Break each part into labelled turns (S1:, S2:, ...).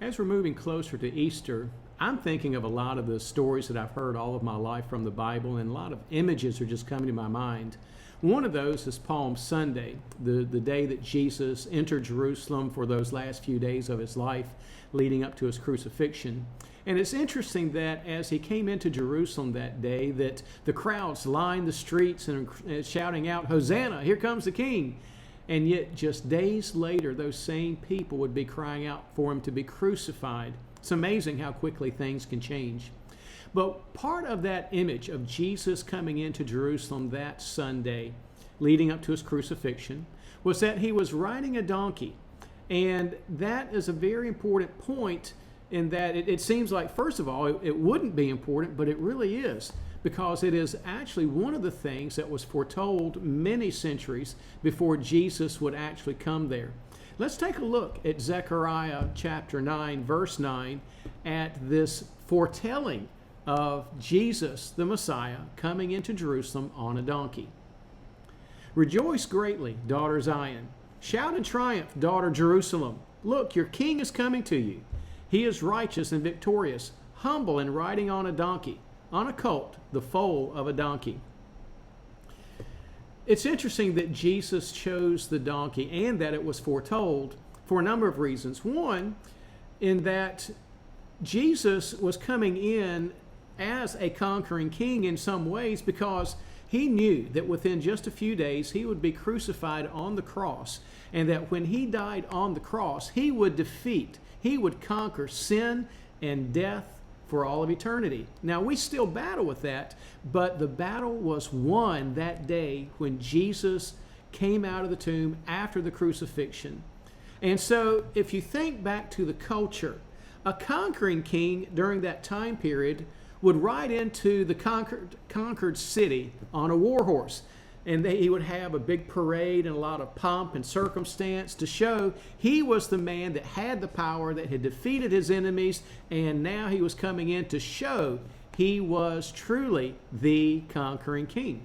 S1: As we're moving closer to Easter, I'm thinking of a lot of the stories that I've heard all of my life from the Bible, and a lot of images are just coming to my mind. One of those is Palm Sunday, the day that Jesus entered Jerusalem for those last few days of his life leading up to his crucifixion. And it's interesting that as he came into Jerusalem that day, that the crowds lined the streets and shouting out, "Hosanna, here comes the King." And yet just days later, those same people would be crying out for him to be crucified. It's amazing how quickly things can change. But part of that image of Jesus coming into Jerusalem that Sunday, leading up to his crucifixion, was that he was riding a donkey. And that is a very important point in that it seems like, first of all, it wouldn't be important, but it really is, because it is actually one of the things that was foretold many centuries before Jesus would actually come there. Let's take a look at Zechariah chapter 9, verse 9, at this foretelling of Jesus, the Messiah, coming into Jerusalem on a donkey. "Rejoice greatly, daughter Zion. Shout in triumph, daughter Jerusalem. Look, your king is coming to you. He is righteous and victorious, humble and riding on a donkey, on a colt, the foal of a donkey." It's interesting that Jesus chose the donkey and that it was foretold for a number of reasons. One, in that Jesus was coming in as a conquering king in some ways, because he knew that within just a few days he would be crucified on the cross, and that when he died on the cross, he would conquer sin and death for all of eternity. Now, we still battle with that, but the battle was won that day when Jesus came out of the tomb after the crucifixion. And so, if you think back to the culture, a conquering king during that time period would ride into the conquered city on a warhorse. And he would have a big parade and a lot of pomp and circumstance to show he was the man that had the power, that had defeated his enemies, and now he was coming in to show he was truly the conquering king.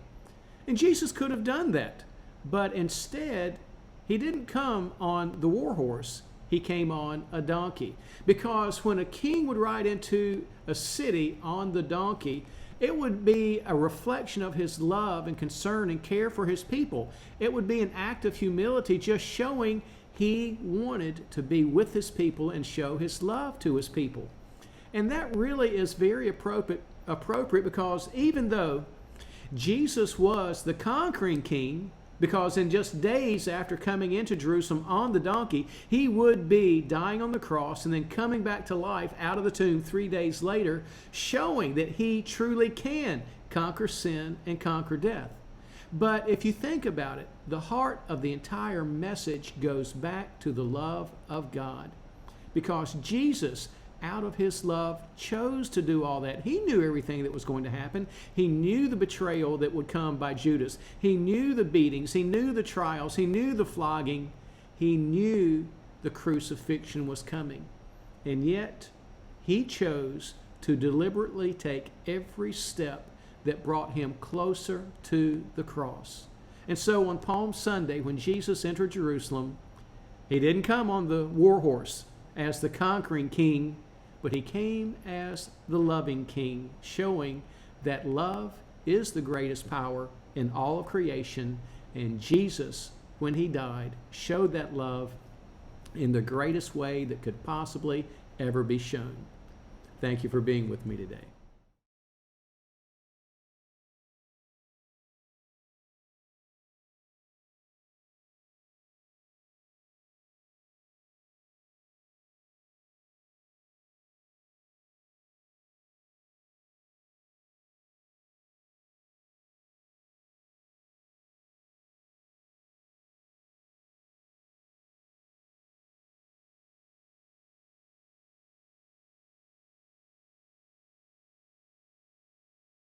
S1: And Jesus could have done that, but instead, he didn't come on the warhorse. He came on a donkey. Because when a king would ride into a city on the donkey, it would be a reflection of his love and concern and care for his people. It would be an act of humility, just showing he wanted to be with his people and show his love to his people. And that really is very appropriate because even though Jesus was the conquering king, because in just days after coming into Jerusalem on the donkey, he would be dying on the cross and then coming back to life out of the tomb 3 days later, showing that he truly can conquer sin and conquer death. But if you think about it, the heart of the entire message goes back to the love of God, because Jesus, out of his love, chose to do all that. He knew everything that was going to happen. He knew the betrayal that would come by Judas. He knew the beatings. He knew the trials. He knew the flogging. He knew the crucifixion was coming. And yet, he chose to deliberately take every step that brought him closer to the cross. And so on Palm Sunday, when Jesus entered Jerusalem, he didn't come on the warhorse as the conquering king, but he came as the loving king, showing that love is the greatest power in all of creation. And Jesus, when he died, showed that love in the greatest way that could possibly ever be shown. Thank you for being with me today.